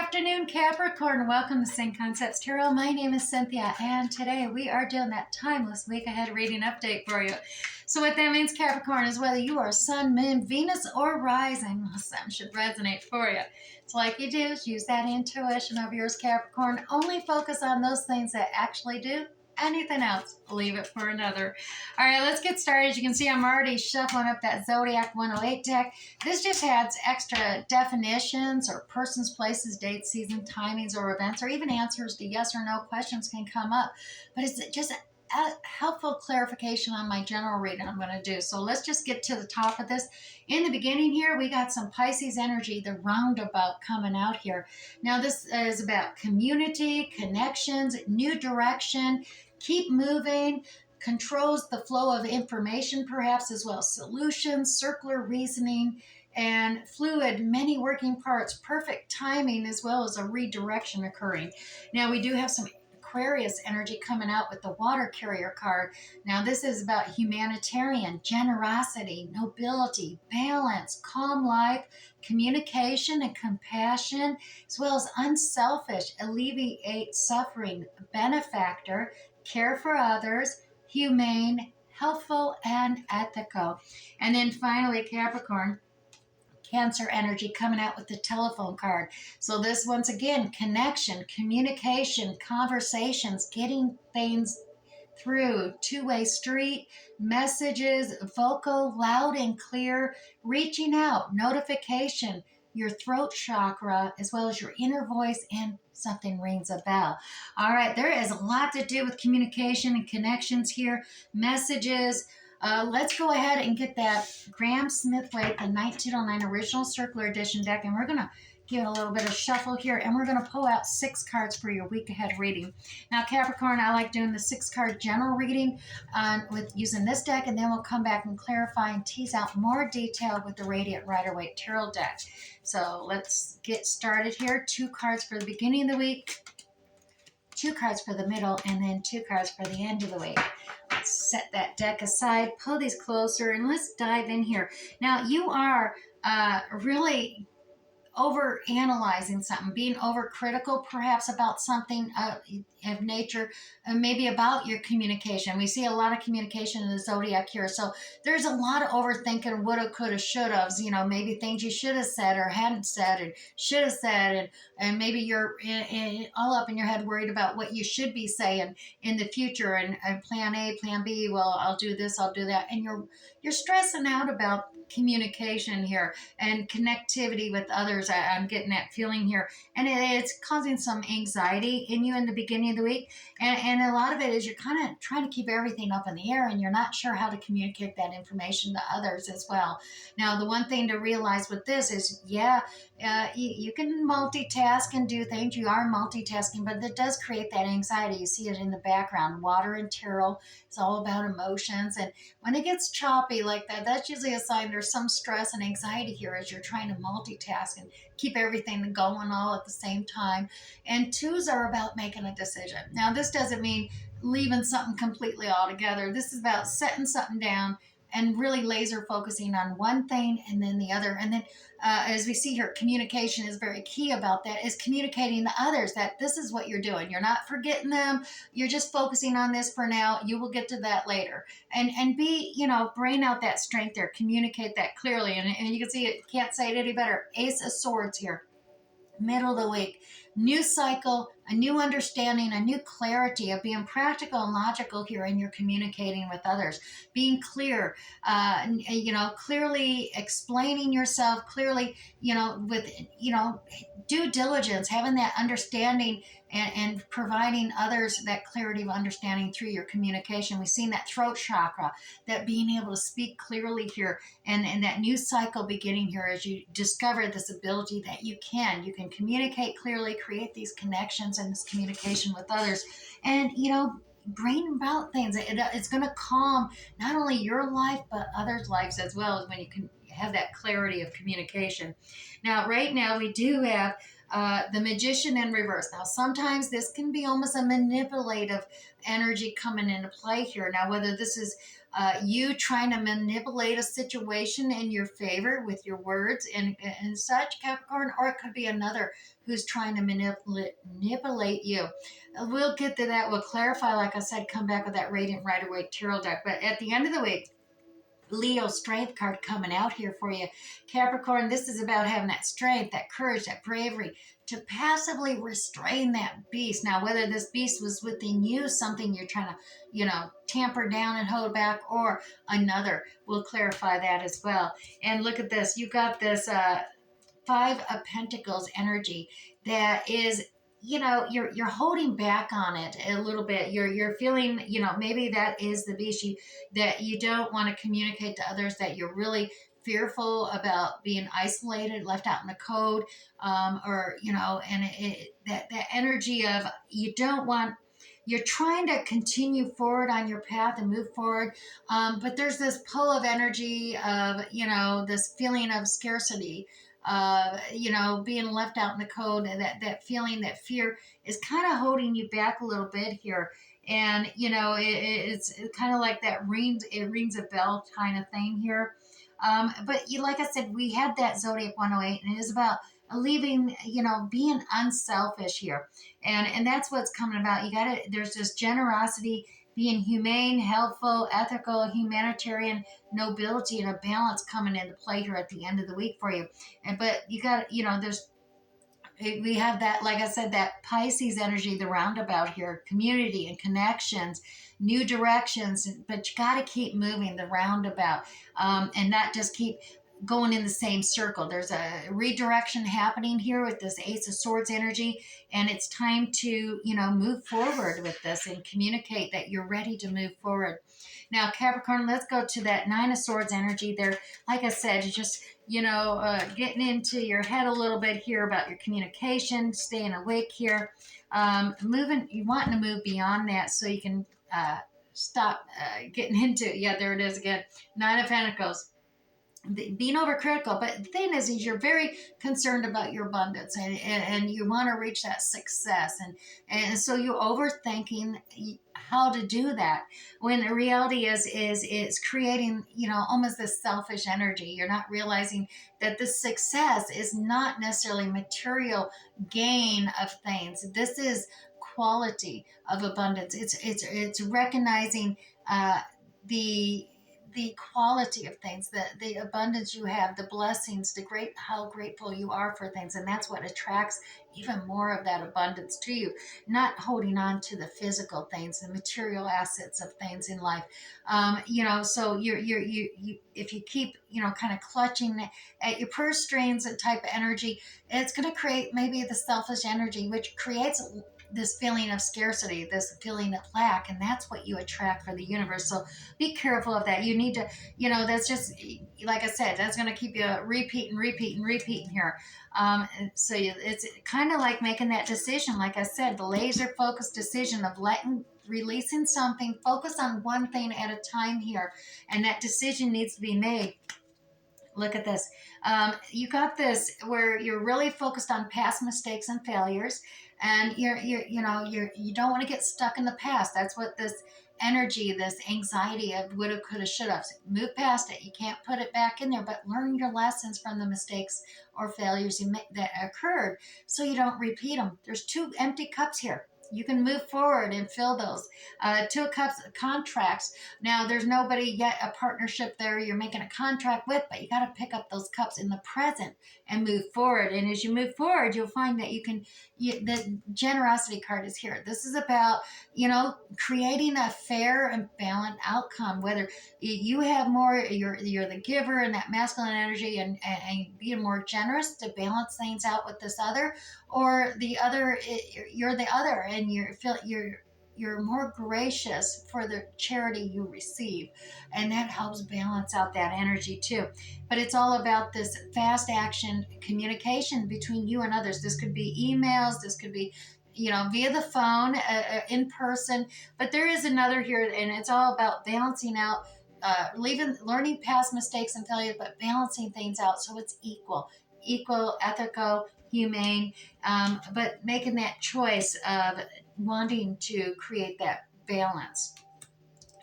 afternoon, Capricorn. Welcome to Same Concepts Tarot. My name is Cynthia, and today we are doing that timeless week ahead reading update for you. So what that means, Capricorn, is whether you are Sun, Moon, Venus, or Rising, something should resonate for you. So like you do, is use that intuition of yours, Capricorn. Only focus on those things that actually do. Anything else, leave it for another. All right, let's get started. As you can see, I'm already shuffling up that Zodiac 108 deck. This just adds extra definitions or persons, places, dates, season, timings, or events, or even answers to yes or no questions can come up. But it's just a helpful clarification on my general reading I'm going to do. So let's just get to the top of this. In the beginning here, we got some Pisces energy, the roundabout coming out here. Now this is about community, connections, new direction, keep moving, controls the flow of information perhaps, as well as solutions, circular reasoning, and fluid, many working parts, perfect timing, as well as a redirection occurring. Now we do have some Aquarius energy coming out with the water carrier card. Now this is about humanitarian, generosity, nobility, balance, calm life, communication and compassion, as well as unselfish, alleviate suffering, benefactor, care for others, humane, helpful, and ethical. And then finally, Capricorn, Cancer energy coming out with the telephone card. So this, once again, connection, communication, conversations, getting things through, two-way street, messages, vocal, loud and clear, reaching out, notification, your throat chakra, as well as your inner voice, and something rings a bell. All right, there is a lot to do with communication and connections here, messages. Let's go ahead and get that Graham Smith-Waite, the 1909 Original Circular Edition deck, and we're going to give it a little bit of shuffle here, and we're going to pull out 6 cards for your week ahead reading. Now, Capricorn, I like doing the 6-card general reading with using this deck, and then we'll come back and clarify and tease out more detail with the Radiant Rider-Waite Tarot deck. So let's get started here. 2 cards for the beginning of the week, 2 cards for the middle, and then 2 cards for the end of the week. Let's set that deck aside, pull these closer, and let's dive in here. Now, you are really over analyzing something, being overcritical perhaps about something of nature, maybe about your communication. We see a lot of communication in the zodiac here, so there's a lot of overthinking, woulda, coulda, shoulda, maybe things you should have said or hadn't said and should have said, and maybe you're all up in your head worried about what you should be saying in the future, and plan A, plan B, well, I'll do this, I'll do that, and you're stressing out about communication here and connectivity with others. I'm getting that feeling here, and it's causing some anxiety in you in the beginning of the week, and a lot of it is you're kind of trying to keep everything up in the air, and you're not sure how to communicate that information to others as well. Now, the one thing to realize with this is, you can multitask and do things. You are multitasking, but it does create that anxiety. You see it in the background. Water and tarot, it's all about emotions, and when it gets choppy like that, that's usually a sign there's some stress and anxiety here as you're trying to multitask and keep everything going all at the same time. And 2s are about making a decision. Now, this doesn't mean leaving something completely altogether. This is about setting something down and really laser focusing on one thing and then the other. And then as we see here, communication is very key about that, is communicating to others that this is what you're doing. You're not forgetting them. You're just focusing on this for now. You will get to that later. And be, bring out that strength there. Communicate that clearly. And you can see it, can't say it any better. Ace of Swords here. Middle of the week, new cycle, a new understanding, a new clarity of being practical and logical here in your communicating with others, being clear, clearly explaining yourself clearly, with, due diligence, having that understanding and providing others that clarity of understanding through your communication. We've seen that throat chakra, that being able to speak clearly here, and that new cycle beginning here as you discover this ability that you can communicate clearly, create these connections and this communication with others, and bring about things. It's going to calm not only your life but others' lives as well, as when you can have that clarity of communication. Now, right now we do have the Magician in reverse. Now, sometimes this can be almost a manipulative energy coming into play here. Now, whether this is you trying to manipulate a situation in your favor with your words and such, Capricorn, or it could be another who's trying to manipulate you. We'll get to that. We'll clarify, like I said, come back with that Radiant Rider-Waite Tarot deck. But at the end of the week, Leo strength card coming out here for you. Capricorn, this is about having that strength, that courage, that bravery to passively restrain that beast. Now, whether this beast was within you, something you're trying to, tamper down and hold back, or another, we'll clarify that as well. And look at this. You got this Five of Pentacles energy that is, you're holding back on it a little bit. You're feeling, maybe that is the beast that you don't want to communicate to others, that you're really fearful about being isolated, left out in the cold, or and that energy of you don't want. You're trying to continue forward on your path and move forward, but there's this pull of energy of this feeling of scarcity, being left out in the cold, and that feeling, that fear is kind of holding you back a little bit here. And, it's kind of like that it rings a bell kind of thing here. But like I said, we had that Zodiac 108, and it is about leaving, being unselfish here. And that's what's coming about. There's this generosity, being humane, helpful, ethical, humanitarian, nobility, and a balance coming into play here at the end of the week for you. But you got, there's we have that, like I said, that Pisces energy, the roundabout here, community and connections, new directions, but you got to keep moving the roundabout, and not just keep going in the same circle. There's a redirection happening here with this Ace of Swords energy, and it's time to, move forward with this and communicate that you're ready to move forward. Now, Capricorn, let's go to that Nine of Swords energy there. Like I said, just, getting into your head a little bit here about your communication, staying awake here, you wanting to move beyond that so you can stop getting into, yeah, there it is again, Nine of Pentacles. Being overcritical, but the thing is you're very concerned about your abundance, and you want to reach that success, and so you're overthinking how to do that, when the reality is it's creating almost this selfish energy. You're not realizing that the success is not necessarily material gain of things. This is quality of abundance. It's recognizing the quality of things, the abundance you have, the blessings, how grateful you are for things, and that's what attracts even more of that abundance to you. Not holding on to the physical things, the material assets of things in life. So you if you keep kind of clutching at your purse strings, and type of energy, it's going to create maybe the selfish energy, which creates this feeling of scarcity, this feeling of lack, and that's what you attract for the universe. So be careful of that. You need to, that's just, like I said, that's going to keep you repeating here. It's kind of like making that decision, like I said, the laser focused decision of releasing something, focus on one thing at a time here, and that decision needs to be made. Look at this. You got this where you're really focused on past mistakes and failures, and you don't want to get stuck in the past. That's what this energy, this anxiety of woulda, coulda, shoulda. Move past it. You can't put it back in there, but learn your lessons from the mistakes or failures that occurred, so you don't repeat them. There's two empty cups here. You can move forward and fill those. Two cups, contracts. Now, there's nobody yet, a partnership there you're making a contract with, but you got to pick up those cups in the present and move forward. And as you move forward, you'll find that the generosity card is here. This is about, creating a fair and balanced outcome, whether you have more, you're the giver and that masculine energy, and being more generous to balance things out with this other, or the other, you're the other, and you're more gracious for the charity you receive, and that helps balance out that energy too. But it's all about this fast action communication between you and others. This could be emails, this could be via the phone, in person, but there is another here, and it's all about balancing out, learning past mistakes and failures, but balancing things out so it's equal, ethical, humane, but making that choice of wanting to create that balance.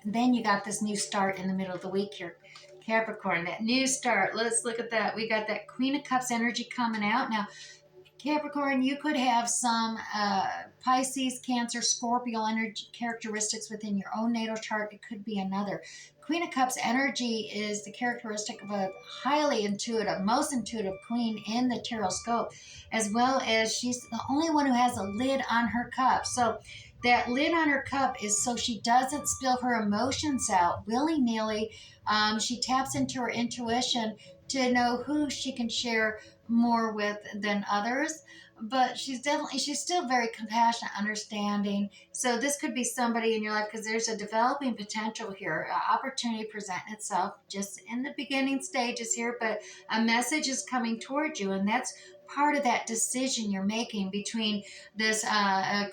Then you got this new start in the middle of the week here, Capricorn, that new start. Let's look at that. We got that Queen of Cups energy coming out. Now, Capricorn, you could have some Pisces, Cancer, Scorpio energy characteristics within your own natal chart. It could be another. Queen of Cups energy is the characteristic of a highly intuitive, most intuitive queen in the tarot scope, as well as she's the only one who has a lid on her cup. So that lid on her cup is so she doesn't spill her emotions out willy-nilly. She taps into her intuition to know who she can share more with than others, but she's still very compassionate, understanding. So this could be somebody in your life because there's a developing potential here, opportunity presenting itself just in the beginning stages here, but a message is coming towards you, and that's part of that decision you're making between this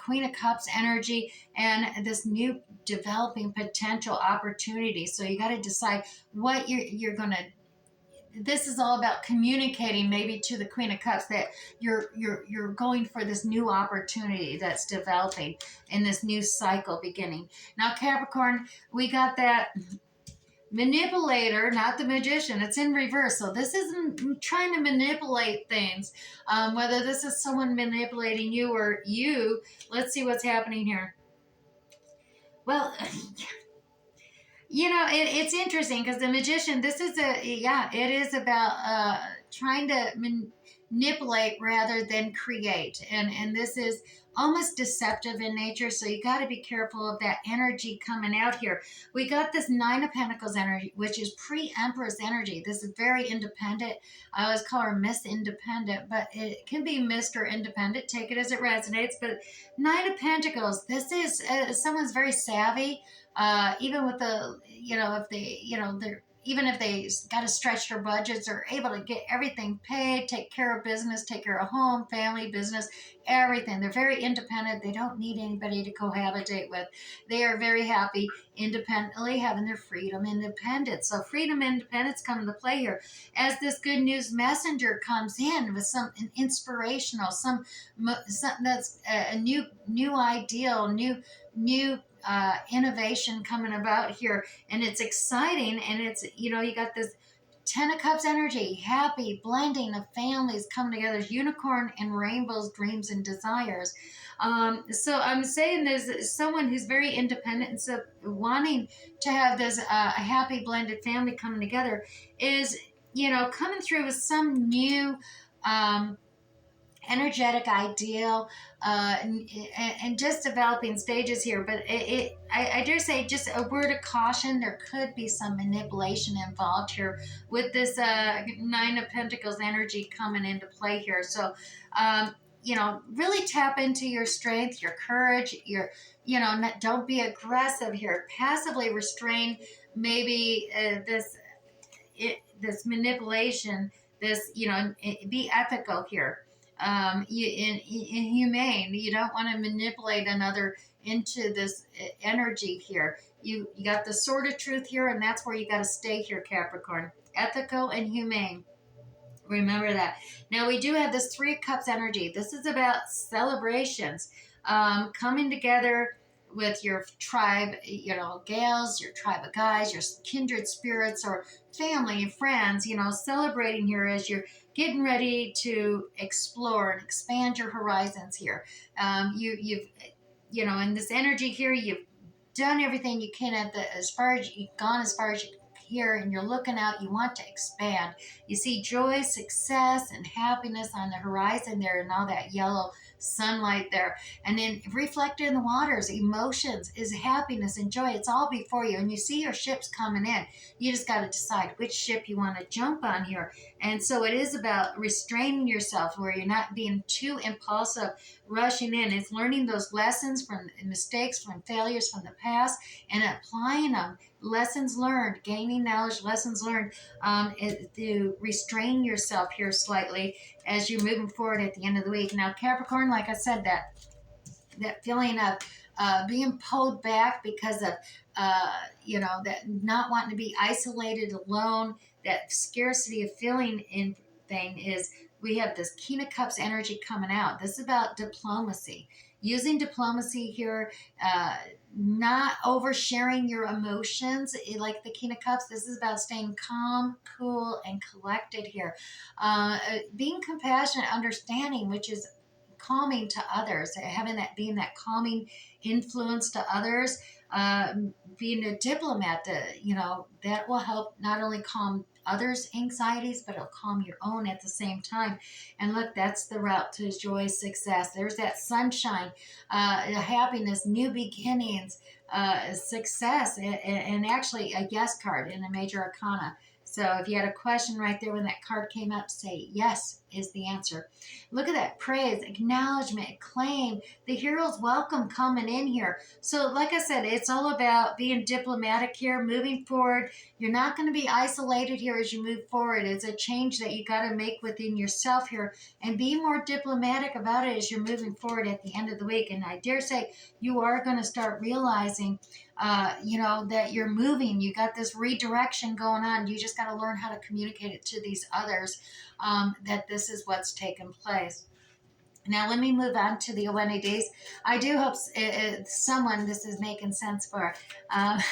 Queen of Cups energy and this new developing potential opportunity. So you got to decide what you're going to. This is all about communicating maybe to the Queen of Cups that you're going for this new opportunity that's developing in this new cycle beginning. Now, Capricorn, we got that manipulator, not the magician. It's in reverse. So this isn't trying to manipulate things. Whether this is someone manipulating you or you, let's see what's happening here. Well, it's interesting because the magician, it is about trying to manipulate rather than create. And this is almost deceptive in nature. So you got to be careful of that energy coming out here. We got this Nine of Pentacles energy, which is pre-Empress energy. This is very independent. I always call her Miss Independent, but it can be Mr. Independent. Take it as it resonates. But Nine of Pentacles, this is someone's very savvy. Even with the, if they, they're, even if they got to stretch their budgets, are able to get everything paid, take care of business, take care of home, family, business, everything. They're very independent. They don't need anybody to cohabitate with. They are very happy independently, having their freedom, independence. So freedom, independence come into play here as this good news messenger comes in with some inspirational, some that's a new ideal, new innovation coming about here, and it's exciting. And it's, you got this Ten of Cups energy, happy blending of families coming together, unicorn and rainbows, dreams and desires. So I'm saying there's someone who's very independent, and so wanting to have this happy blended family coming together is, coming through with some new energetic ideal, and just developing stages here. But I dare say, just a word of caution, there could be some manipulation involved here with this Nine of Pentacles energy coming into play here. So really tap into your strength, your courage, don't be aggressive here. Passively restrain maybe this manipulation, be ethical here. Inhumane. You don't want to manipulate another into this energy here. You got the Sword of Truth here, and that's where you got to stay here, Capricorn. Ethical and humane. Remember that. Now we do have this Three of Cups energy. This is about celebrations, coming together with your tribe, gals, your tribe of guys, your kindred spirits, or family and friends, celebrating here as you're getting ready to explore and expand your horizons here. You've in this energy here, you've done everything you can as far as you've gone, as far as you here, and you're looking out, you want to expand. You see joy, success, and happiness on the horizon there, and all that yellow sunlight there. And then reflected in the waters, emotions is happiness and joy. It's all before you. And you see your ships coming in. You just got to decide which ship you want to jump on here. And so it is about restraining yourself where you're not being too impulsive, rushing in. It's learning those lessons from mistakes, from failures from the past, and applying them. Lessons learned, gaining knowledge, lessons learned, to restrain yourself here slightly as you're moving forward at the end of the week. Now, Capricorn, like I said, that feeling of being pulled back because of, that not wanting to be isolated, alone, that scarcity of feeling in thing is, we have this King of Cups energy coming out. This is about diplomacy. using diplomacy here, not oversharing your emotions. Like the King of Cups, this is about staying calm, cool, and collected here. Being compassionate, understanding, which is calming to others, having that, being that calming influence to others, uh, being a diplomat, that will help not only calm others' anxieties, but it'll calm your own at the same time. And look, that's the route to joy, success. There's that sunshine, happiness, new beginnings, success, and actually a yes card in the major arcana. So if you had a question right there when that card came up, say yes is the answer. Look at that, praise, acknowledgement, claim. The hero's welcome coming in here. So like I said, it's all about being diplomatic here, moving forward. You're not going to be isolated here as you move forward. It's a change that you got to make within yourself here, and be more diplomatic about it as you're moving forward at the end of the week. And I dare say you are going to start realizing, that you're moving. You got this redirection going on. You just got to learn how to communicate it to these others, that this is what's taken place. Now, let me move on to the Awani days. I do hope someone this is making sense for. The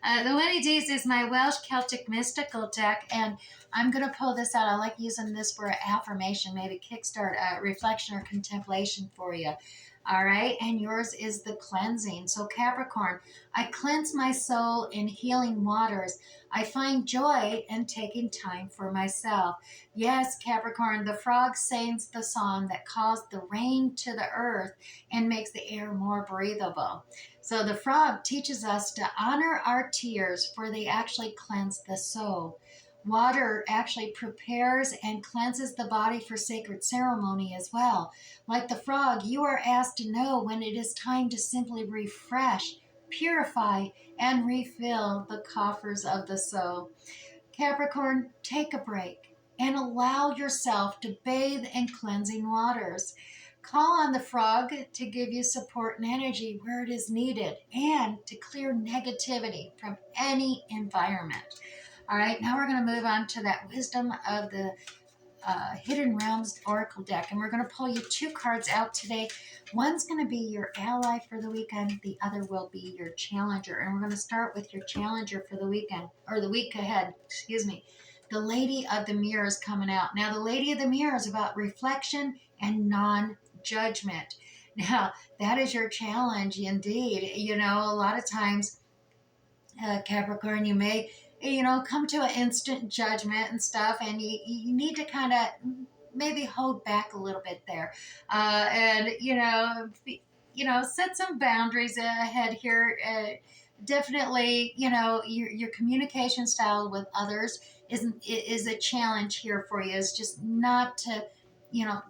Awani days is my Welsh Celtic mystical deck, and I'm going to pull this out. I like using this for affirmation, maybe kickstart reflection or contemplation for you. All right, and yours is the cleansing. So, Capricorn, I cleanse my soul in healing waters. I find joy in taking time for myself. Yes, Capricorn, the frog sings the song that calls the rain to the earth and makes the air more breathable. So the frog teaches us to honor our tears, for they actually cleanse the soul. Water actually prepares and cleanses the body for sacred ceremony as well. Like the frog, you are asked to know when it is time to simply refresh, purify, and refill the coffers of the soul. Capricorn, take a break and allow yourself to bathe in cleansing waters. Call on the frog to give you support and energy where it is needed, and to clear negativity from any environment. All right, now we're going to move on to that wisdom of the Hidden Realms Oracle deck. And we're going to pull you two cards out today. One's going to be your ally for the weekend. The other will be your challenger. And we're going to start with your challenger for the weekend, or the week ahead, excuse me. The Lady of the Mirror is coming out. Now, the Lady of the Mirror is about reflection and non-judgment. Now, that is your challenge indeed. A lot of times, Capricorn, you may come to an instant judgment and stuff, and you need to kind of maybe hold back a little bit there, and set some boundaries ahead here. Definitely, your communication style with others is a challenge here for you. It's just not to, you know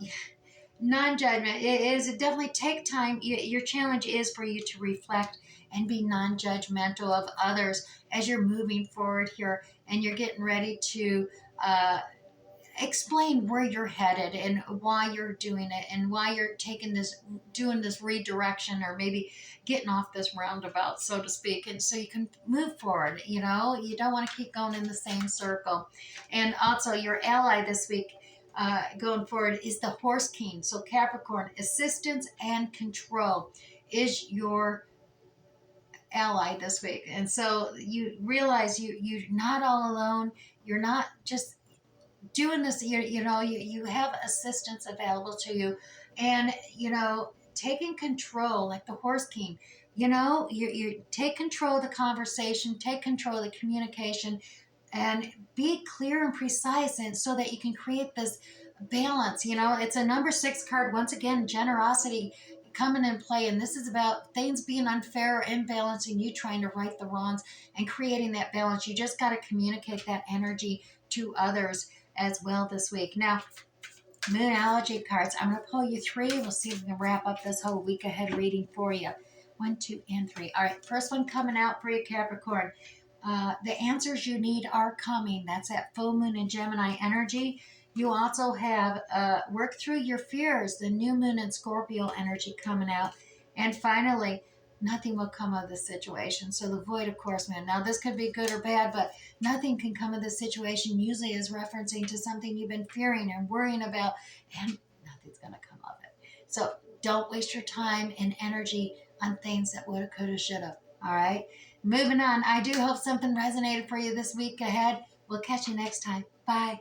non-judgment. It is definitely take time. Your challenge is for you to reflect and be non-judgmental of others as you're moving forward here, and you're getting ready to explain where you're headed and why you're doing it, and why you're doing this redirection, or maybe getting off this roundabout, so to speak, and so you can move forward. You don't want to keep going in the same circle. And also, your ally this week, going forward, is the Horse King. So Capricorn, assistance and control is your ally this week. And so you realize you're not all alone. You're not just doing this. You have assistance available to you, and taking control, like the Horse King. You take control of the conversation, take control of the communication, and be clear and precise, and so that you can create this balance. It's a number 6 card. Once again, generosity coming in play, and this is about things being unfair or imbalanced, and you trying to right the wrongs and creating that balance. You just got to communicate that energy to others as well this week. Now, Moonology cards, I'm going to pull you 3. We'll see if we can wrap up this whole week ahead reading for you. 1, 2, and 3. All right, first one coming out for you, Capricorn. The answers you need are coming. That's that full moon and Gemini energy. You also have work through your fears, the new moon and Scorpio energy coming out. And finally, nothing will come of the situation. So the void, of course, man. Now, this could be good or bad, but nothing can come of the situation usually is referencing to something you've been fearing and worrying about, and nothing's going to come of it. So Don't waste your time and energy on things that woulda, coulda, shoulda. All right? Moving on. I do hope something resonated for you this week ahead. We'll catch you next time. Bye.